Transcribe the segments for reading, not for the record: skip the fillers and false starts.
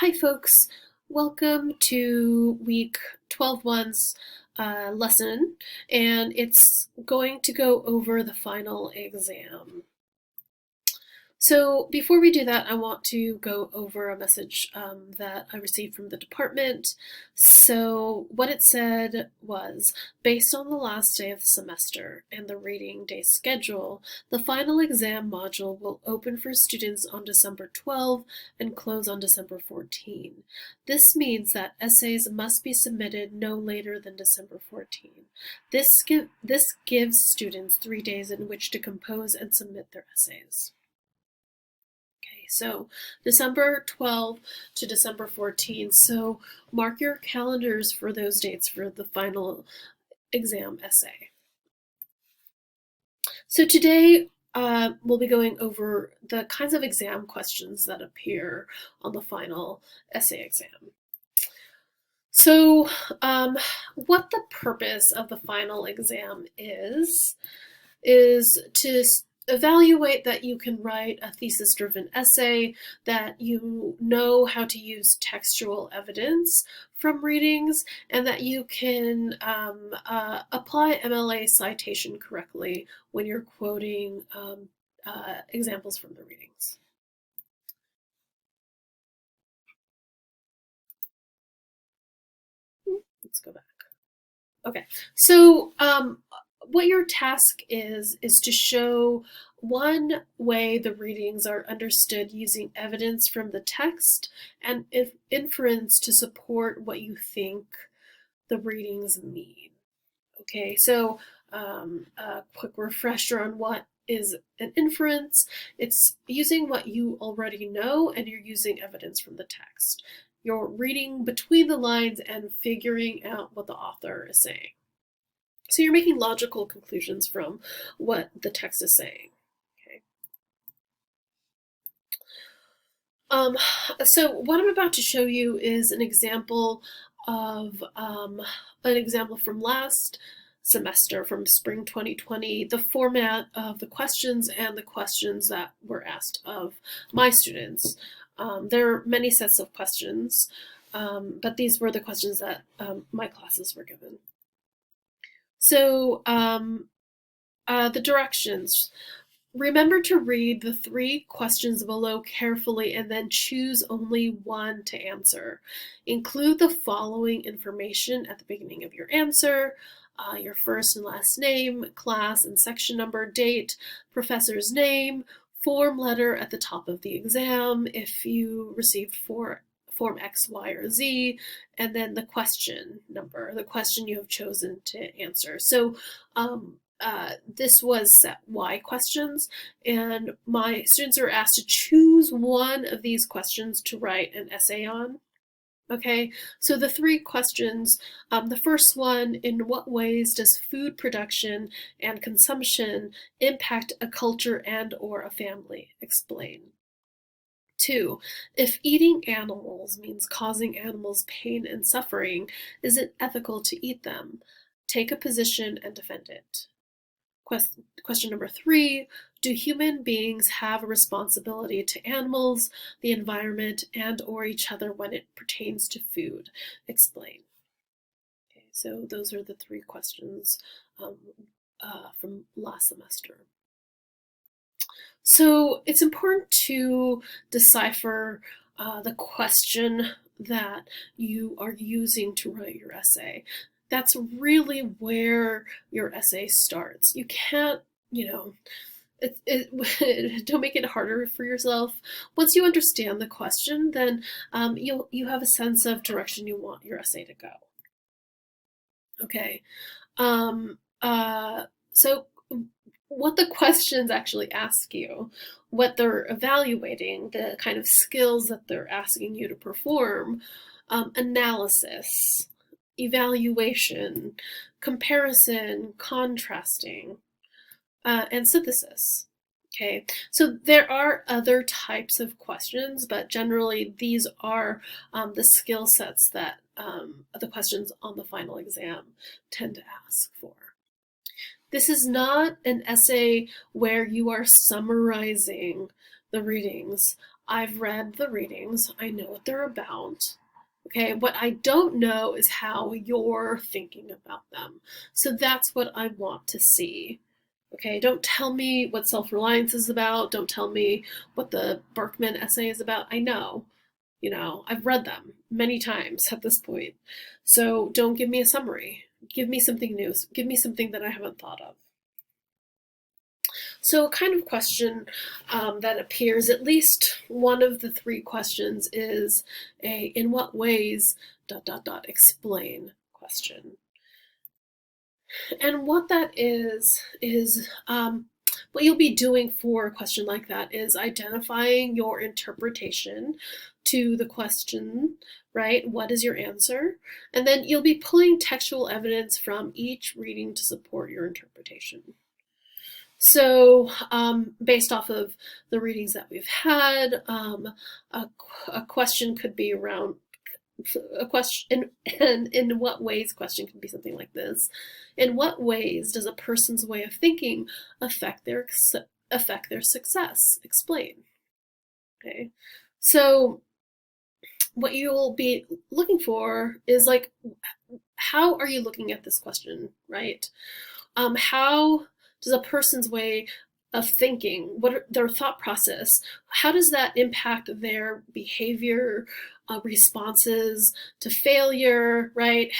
Hi folks, welcome to week 12.1's lesson, and it's going to go over the final exam. So before we do that, I want to go over a message that I received from the department. So what it said was, based on the last day of the semester and the reading day schedule, the final exam module will open for students on December 12 and close on December 14. This means that essays must be submitted no later than December 14. This gives students 3 days in which to compose and submit their essays. So December 12 to December 14. So mark your calendars for those dates for the final exam essay. So today we'll be going over the kinds of exam questions that appear on the final essay exam. So what the purpose of the final exam is to evaluate that you can write a thesis-driven essay, that you know how to use textual evidence from readings, and that you can apply MLA citation correctly when you're quoting examples from the readings. Let's go back. Okay, so what your task is to show one way the readings are understood using evidence from the text and inference to support what you think the readings mean. Okay, so a quick refresher on what is an inference. It's using what you already know and you're using evidence from the text. You're reading between the lines and figuring out what the author is saying. So you're making logical conclusions from what the text is saying. Okay. So what I'm about to show you is an example of from last semester, from spring 2020, the format of the questions and the questions that were asked of my students. There are many sets of questions, but these were the questions that my classes were given. So the directions. Remember to read the 3 questions below carefully and then choose only one to answer. Include the following information at the beginning of your answer: your first and last name, class and section number, date, professor's name, form letter at the top of the exam if you received form X, Y, or Z, and then the question number, the question you have chosen to answer. So this was set Y questions, and my students are asked to choose one of these questions to write an essay on. Okay, so the 3 questions, the first one: in what ways does food production and consumption impact a culture and or a family? Explain. 2, if eating animals means causing animals pain and suffering, is it ethical to eat them? Take a position and defend it. Question number 3, do human beings have a responsibility to animals, the environment, and or each other when it pertains to food? Explain. Okay, so those are the 3 questions from last semester. So it's important to decipher the question that you are using to write your essay. That's really where your essay starts. You can't, don't make it harder for yourself. Once you understand the question, then you have a sense of direction you want your essay to go. Okay. So what the questions actually ask you, what they're evaluating, the kind of skills that they're asking you to perform: analysis, evaluation, comparison, contrasting, and synthesis. Okay, so there are other types of questions, but generally these are the skill sets that the questions on the final exam tend to ask for. This is not an essay where you are summarizing the readings. I've read the readings. I know what they're about. Okay, what I don't know is how you're thinking about them. So that's what I want to see. Okay, don't tell me what self-reliance is about. Don't tell me what the Berkman essay is about. I know. I've read them many times at this point. So don't give me a summary. Give me something new. Give me something that I haven't thought of. So a kind of question that appears, at least one of the three questions is a in what ways ... explain question. And what that is what you'll be doing for a question like that is identifying your interpretation to the question, right? What is your answer? And then you'll be pulling textual evidence from each reading to support your interpretation. So based off of the readings that we've had, a question could be around a question, and in what ways question can be something like this. In what ways does a person's way of thinking affect their success? Explain. Okay. So what you'll be looking for is like, how are you looking at this question, right? How does a person's way of thinking, what their thought process, how does that impact their behavior, responses to failure, right?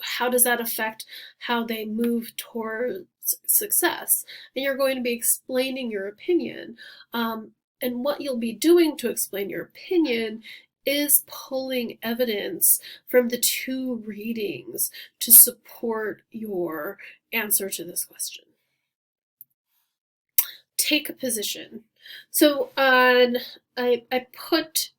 How does that affect how they move towards success? And you're going to be explaining your opinion. And what you'll be doing to explain your opinion is pulling evidence from the two readings to support your answer to this question. Take a position. So I put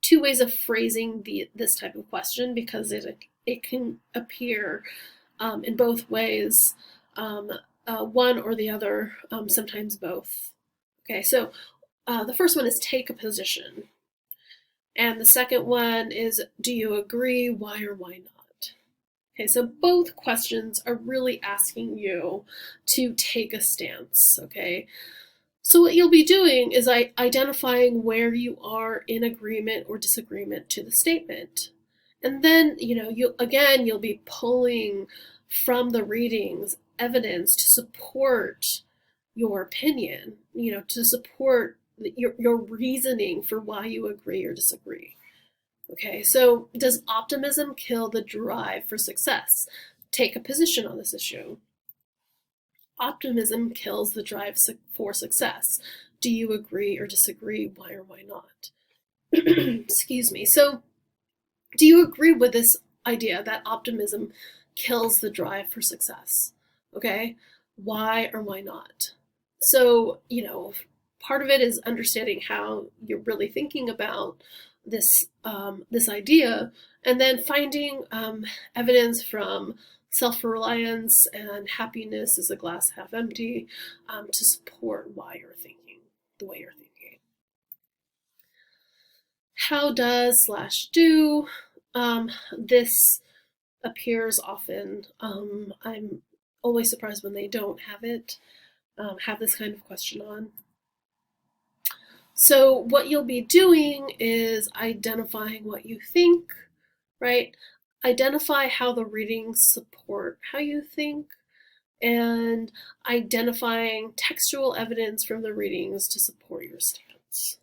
two ways of phrasing this type of question because it can appear in both ways, one or the other, sometimes both. Okay, so the first one is take a position. And the second one is, do you agree, why or why not? Okay, so both questions are really asking you to take a stance, okay? So what you'll be doing is identifying where you are in agreement or disagreement to the statement. And then, you'll be pulling from the readings evidence to support your opinion, to support your reasoning for why you agree or disagree. Okay, so does optimism kill the drive for success? Take a position on this issue. Optimism kills the drive for success. Do you agree or disagree? Why or why not? Excuse me. So, do you agree with this idea that optimism kills the drive for success? Okay, why or why not? So, part of it is understanding how you're really thinking about this this idea, and then finding evidence from self-reliance and happiness is a glass half empty to support why you're thinking the way you're thinking. How does / do this appears often. I'm always surprised when they don't have it, have this kind of question on. So what you'll be doing is identifying what you think, right? Identify how the readings support how you think, and identifying textual evidence from the readings to support your stance.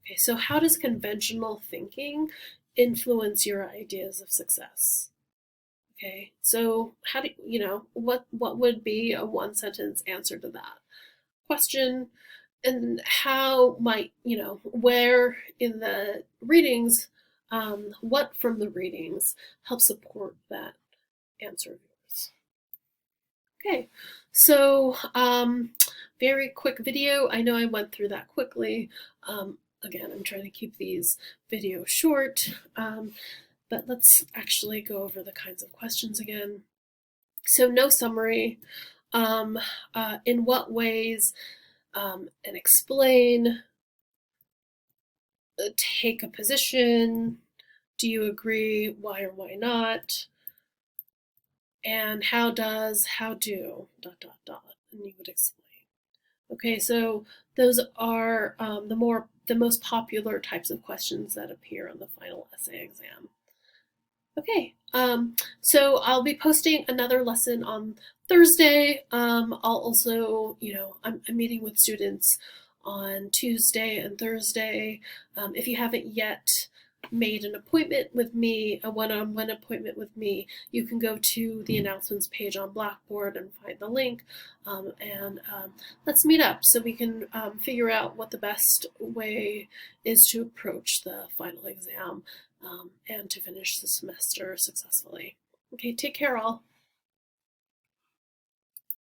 Okay, so how does conventional thinking influence your ideas of success? Okay, so how do what would be a one sentence answer to that question? And how might, where in the readings, what from the readings help support that answer of yours? Okay, so very quick video. I know I went through that quickly. Again, I'm trying to keep these videos short, but let's actually go over the kinds of questions again. So no summary. In what ways, and explain, take a position, do you agree, why or why not, and how does, how do, ... and you would explain. Okay, so those are the more the most popular types of questions that appear on the final essay exam. Okay, so I'll be posting another lesson on Thursday. I'll also, I'm meeting with students on Tuesday and Thursday. If you haven't yet made an appointment with me, a one-on-one appointment with me, you can go to the announcements page on Blackboard and find the link, and let's meet up so we can figure out what the best way is to approach the final exam and to finish the semester successfully. Okay, take care all.